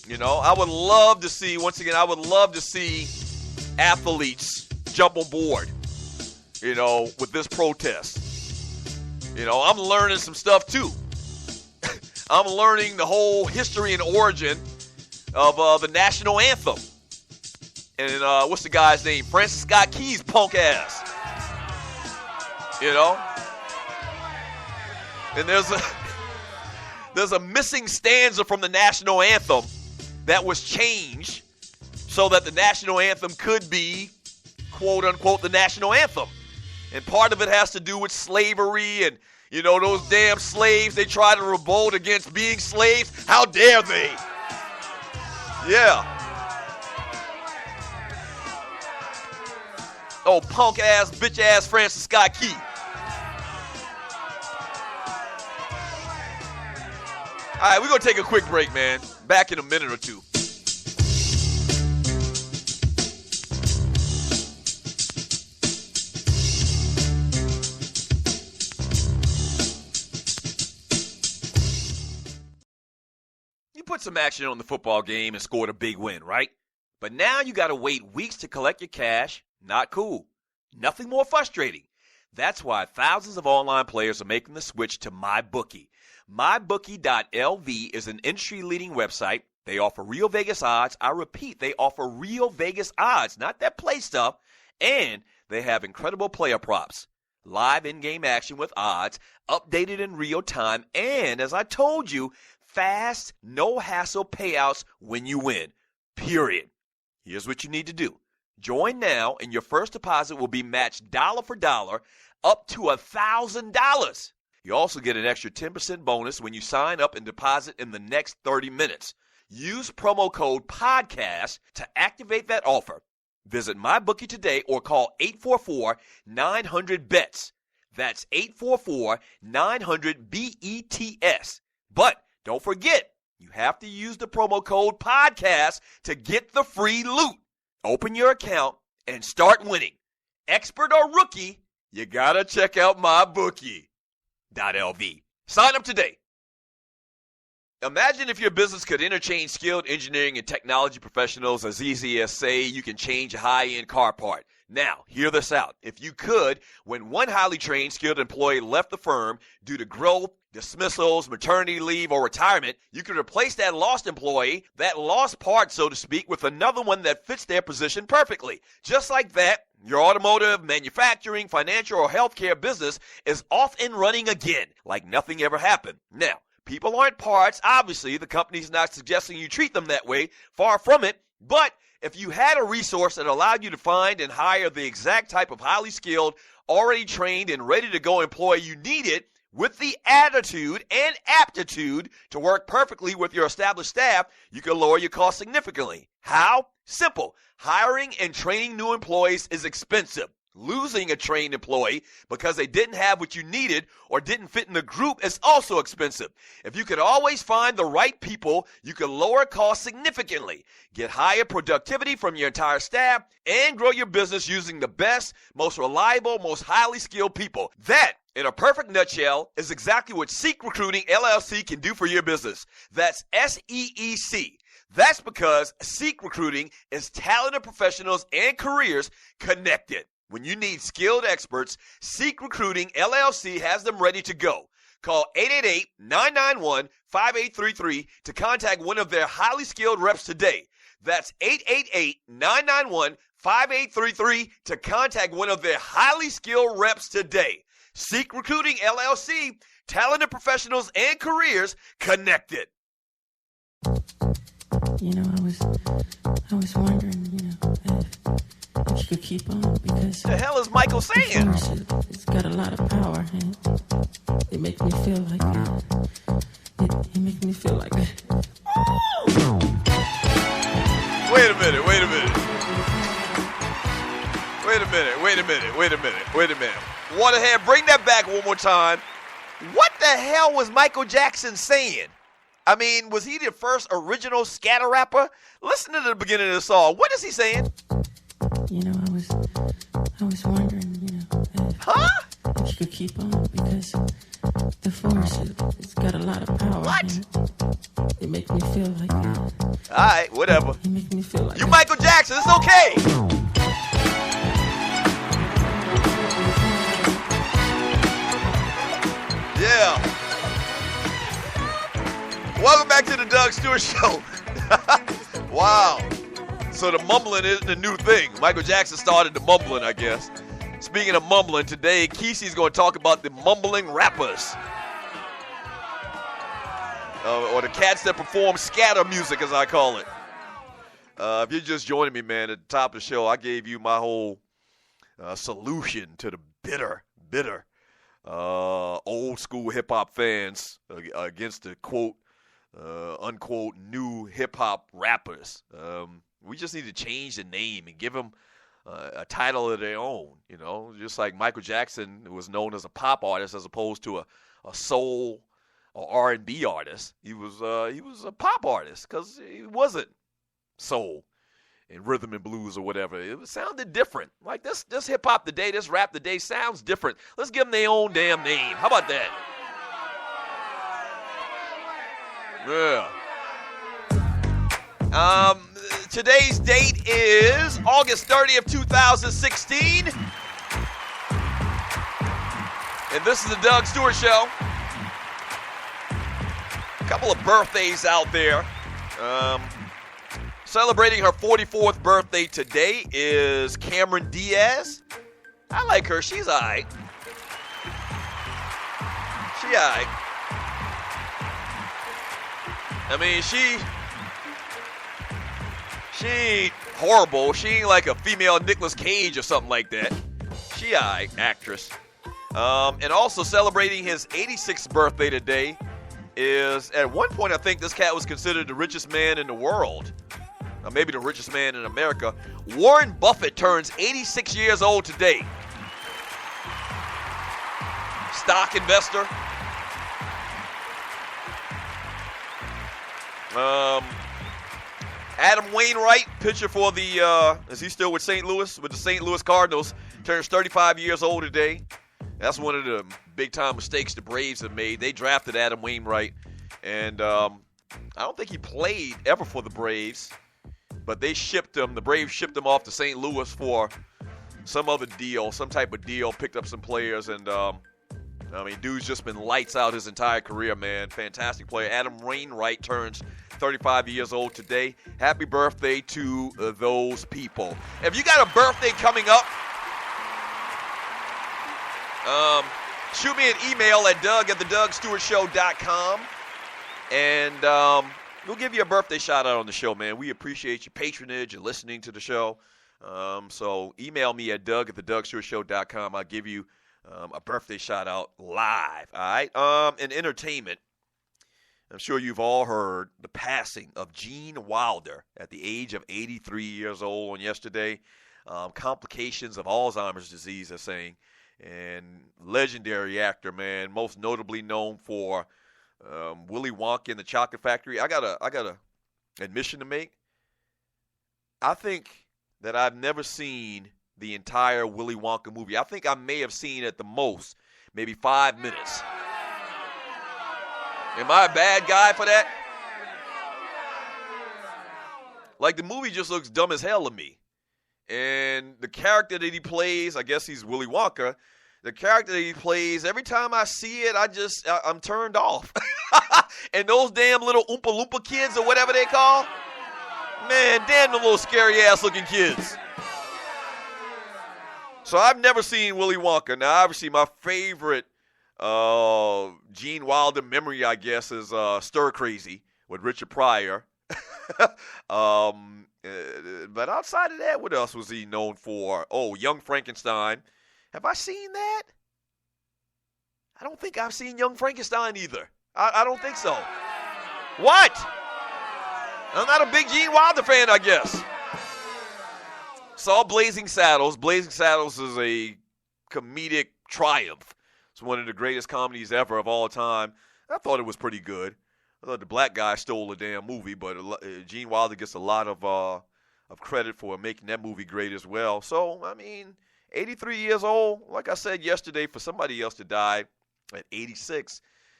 You know, I would love to see, once again, athletes jump on board, you know, with this protest. You know, I'm learning some stuff too. I'm learning the whole history and origin of the national anthem. And what's the guy's name? Francis Scott Key's punk ass. You know? And there's a missing stanza from the national anthem that was changed so that the national anthem could be, quote unquote, the national anthem. And part of it has to do with slavery and, you know, those damn slaves, they try to revolt against being slaves. How dare they? Yeah. Oh, punk ass, bitch ass Francis Scott Key. All right, we're going to take a quick break, man. Back in a minute or two. You put some action on the football game and scored a big win, right? But now you got to wait weeks to collect your cash. Not cool. Nothing more frustrating. That's why thousands of online players are making the switch to MyBookie. MyBookie.lv is an industry-leading website. They offer real Vegas odds. I repeat, they offer real Vegas odds, not that play stuff. And they have incredible player props, live in-game action with odds, updated in real time, and as I told you, fast, no-hassle payouts when you win, period. Here's what you need to do. Join now, and your first deposit will be matched dollar for dollar up to $1,000. You also get an extra 10% bonus when you sign up and deposit in the next 30 minutes. Use promo code PODCAST to activate that offer. Visit MyBookie today or call 844-900-BETS. That's 844-900-BETS. But don't forget, you have to use the promo code PODCAST to get the free loot. Open your account and start winning. Expert or rookie, you gotta check out MyBookie.lv. Sign up today. Imagine if your business could interchange skilled engineering and technology professionals as easy as, say, you can change a high-end car part. Now, hear this out. If you could, when one highly trained skilled employee left the firm due to growth, dismissals, maternity leave, or retirement, you could replace that lost employee, that lost part, so to speak, with another one that fits their position perfectly. Just like that, your automotive, manufacturing, financial, or healthcare business is off and running again, like nothing ever happened. Now, people aren't parts. Obviously, the company's not suggesting you treat them that way. Far from it. But if you had a resource that allowed you to find and hire the exact type of highly skilled, already trained, and ready to go employee you needed, with the attitude and aptitude to work perfectly with your established staff, you can lower your costs significantly. How? Simple. Hiring and training new employees is expensive. Losing a trained employee because they didn't have what you needed or didn't fit in the group is also expensive. If you could always find the right people, you could lower costs significantly, get higher productivity from your entire staff, and grow your business using the best, most reliable, most highly skilled people. That, in a perfect nutshell, is exactly what Zeke Recruiting LLC can do for your business. That's SEEC. That's because Zeke Recruiting is talented professionals and careers connected. When you need skilled experts, Zeke Recruiting LLC has them ready to go. Call 888-991-5833 to contact one of their highly skilled reps today. That's 888-991-5833 to contact one of their highly skilled reps today. Zeke Recruiting LLC, talented professionals and careers connected. You know, I was wondering, if you could keep on, because the hell is Michael saying? It's got a lot of power, and it makes me feel like it makes me feel like it. Wait a minute. Waterhead, bring that back one more time. What the hell was Michael Jackson saying? I mean, was he the first original scatter rapper? Listen to the beginning of the song. What is he saying? You know, I was wondering, if you could keep on, because the force, it's got a lot of power. What? And it It makes me feel like it. All right, whatever. It makes me feel like You Michael Jackson, it's okay. Yeah. Welcome back to the Doug Stewart Show. Wow. So the mumbling isn't a new thing. Michael Jackson started the mumbling, I guess. Speaking of mumbling, today Kesey's going to talk about the mumbling rappers. Or the cats that perform scatter music, as I call it. If you're just joining me, man, at the top of the show, I gave you my whole solution to the bitter old school hip hop fans against the quote unquote new hip hop rappers. We just need to change the name and give them a title of their own. You know, just like Michael Jackson was known as a pop artist as opposed to a soul or R&B artist. He was a pop artist because he wasn't soul and rhythm and blues or whatever. It sounded different. Like this hip hop today, this rap today sounds different. Let's give them their own damn name. How about that? Yeah. Today's date is August 30th, 2016. And this is the Doug Stewart Show. A couple of birthdays out there. Celebrating her 44th birthday today is Cameron Diaz. I like her. She's all right. She all right. I mean, she ain't horrible. She ain't like a female Nicolas Cage or something like that. She all right, actress. And also celebrating his 86th birthday today is, at one point, I think this cat was considered the richest man in the world. Or maybe the richest man in America. Warren Buffett turns 86 years old today. Stock investor. Adam Wainwright, pitcher for the, is he still with St. Louis? With the St. Louis Cardinals, turns 35 years old today. That's one of the big-time mistakes the Braves have made. They drafted Adam Wainwright, and I don't think he played ever for the Braves, but they shipped him. The Braves shipped him off to St. Louis for some other deal, some type of deal, picked up some players, and I mean, dude's just been lights out his entire career, man. Fantastic player. Adam Wainwright turns 35 years old today. Happy birthday to those people. If you got a birthday coming up, shoot me an email at doug@thedougstewartshow.com, and we'll give you a birthday shout-out on the show, man. We appreciate your patronage and listening to the show. So email me at doug@thedougstewartshow.com. I'll give you a birthday shout-out live, all right? In entertainment, I'm sure you've all heard the passing of Gene Wilder at the age of 83 years old on yesterday. Complications of Alzheimer's disease, they're saying. And legendary actor, man, most notably known for Willy Wonka and the Chocolate Factory. I got a admission to make. I think that I've never seen the entire Willy Wonka movie. I think I may have seen at the most maybe 5 minutes. Am I a bad guy for that? Like, the movie just looks dumb as hell to me. And the character that he plays, I guess he's Willy Wonka, the character that he plays, every time I see it, I'm turned off. And those damn little Oompa Loompa kids or whatever they call, man, damn the little scary-ass looking kids. So I've never seen Willy Wonka. Now, obviously, my favorite Gene Wilder memory, I guess, is Stir Crazy with Richard Pryor. But outside of that, what else was he known for? Oh, Young Frankenstein. Have I seen that? I don't think I've seen Young Frankenstein either. I don't think so. What? I'm not a big Gene Wilder fan, I guess. Saw Blazing Saddles. Blazing Saddles is a comedic triumph. It's one of the greatest comedies ever of all time. I thought it was pretty good. I thought the black guy stole the damn movie, but Gene Wilder gets a lot of credit for making that movie great as well. So, I mean, 83 years old, like I said yesterday, for somebody else to die at 86,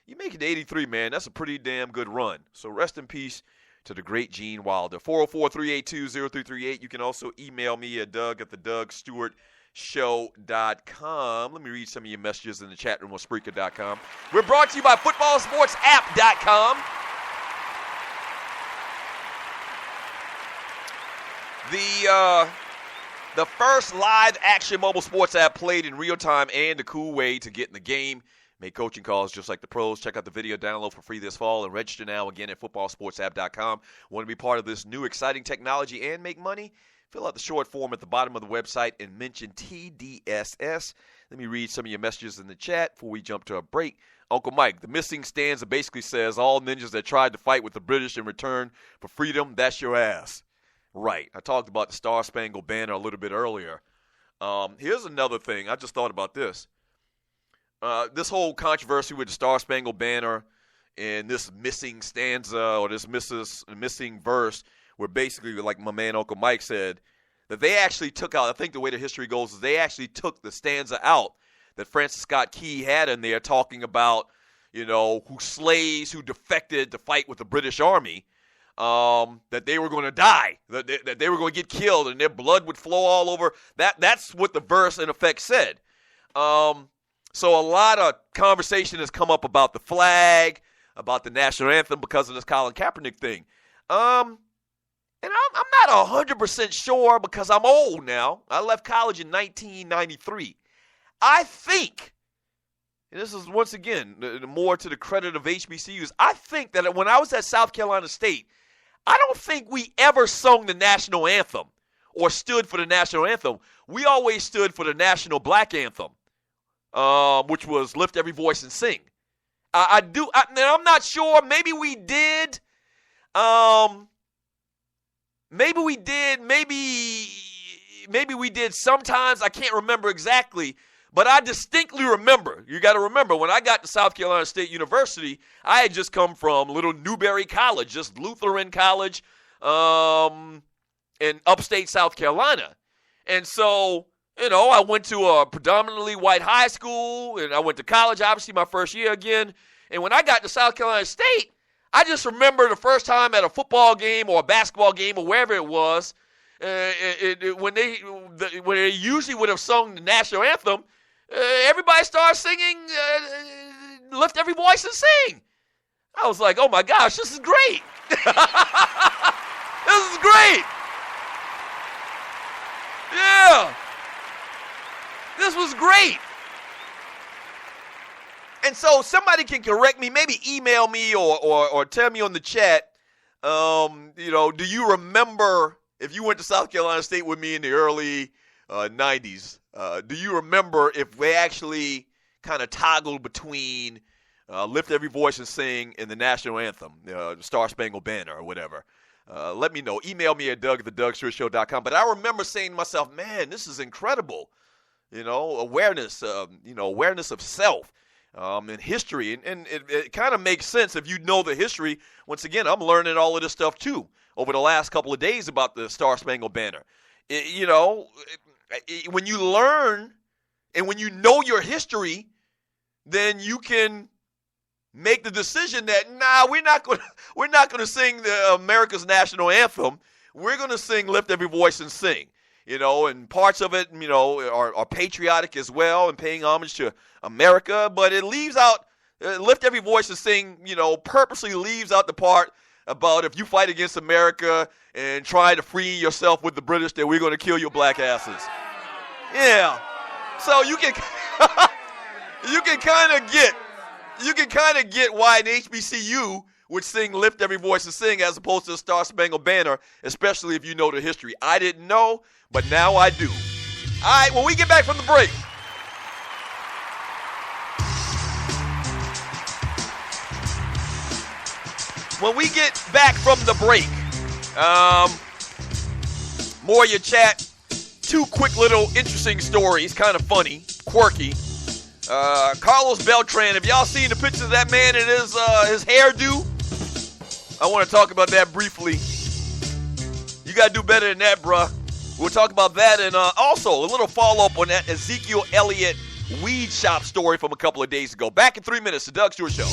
You make it to 83, man. That's a pretty damn good run. So rest in peace to the great Gene Wilder. 404-382-0338. You can also email me at doug@thedougstewartshow.com. Let me read some of your messages in the chat room on Spreaker.com. We're brought to you by footballsportsapp.com. The first live action mobile sports app played in real time and a cool way to get in the game. Make coaching calls just like the pros. Check out the video download for free this fall and register now again at footballsportsapp.com. Want to be part of this new exciting technology and make money? Fill out the short form at the bottom of the website and mention TDSS. Let me read some of your messages in the chat before we jump to a break. Uncle Mike, the missing stanza basically says all ninjas that tried to fight with the British in return for freedom, that's your ass. Right. I talked about the Star Spangled Banner a little bit earlier. Here's another thing. I just thought about this. This whole controversy with the Star Spangled Banner and this missing stanza or this missing verse where basically, like my man Uncle Mike said, that they actually took out, I think the way the history goes is they actually took the stanza out that Francis Scott Key had in there talking about, who slaves who defected to fight with the British Army. That they were going to die, that they were going to get killed, and their blood would flow all over. That's what the verse, in effect, said. So a lot of conversation has come up about the flag, about the national anthem because of this Colin Kaepernick thing. And I'm not 100% sure because I'm old now. I left college in 1993. I think, and this is once again more to the credit of HBCUs, I think that when I was at South Carolina State, I don't think we ever sung the national anthem or stood for the national anthem. We always stood for the national black anthem, which was Lift Every Voice and Sing. I'm not sure. Maybe we did. Maybe we did. Maybe we did sometimes. I can't remember exactly. But I distinctly remember, you got to remember, when I got to South Carolina State University, I had just come from little Newberry College, just Lutheran college in upstate South Carolina. And so, I went to a predominantly white high school, and I went to college, obviously, my first year again. And when I got to South Carolina State, I just remember the first time at a football game or a basketball game or wherever it was, when they usually would have sung the national anthem, everybody started singing, Lift Every Voice and Sing. I was like, oh my gosh, this is great. This is great. Yeah. This was great. And so somebody can correct me, maybe email me or tell me on the chat, do you remember, if you went to South Carolina State with me in the early 90s, do you remember if they actually kind of toggled between Lift Every Voice and Sing and the national anthem, the Star Spangled Banner or whatever? Let me know. Email me at doug@thedougstewartshow.com. But I remember saying to myself, man, this is incredible. Awareness of self and history. And it kind of makes sense if you know the history. Once again, I'm learning all of this stuff too over the last couple of days about the Star Spangled Banner. When you learn and when you know your history, then you can make the decision that we're not going to sing the America's national anthem. We're going to sing Lift Every Voice and Sing. And parts of it, are patriotic as well and paying homage to America, but it leaves out Lift Every Voice and Sing, purposely leaves out the part about if you fight against America and try to free yourself with the British, that we're going to kill your black asses. Yeah. So you can kind of get why an HBCU would sing Lift Every Voice and Sing as opposed to the Star Spangled Banner, especially if you know the history. I didn't know, but now I do. All right, when we get back from the break, more of your chat. Two quick little interesting stories, kind of funny, quirky. Carlos Beltran, have y'all seen the pictures of that man and his hairdo? I want to talk about that briefly. You got to do better than that, bruh. We'll talk about that, and also a little follow-up on that Zeke Elliot weed shop story from a couple of days ago. Back in 3 minutes, the Doug Stewart Show.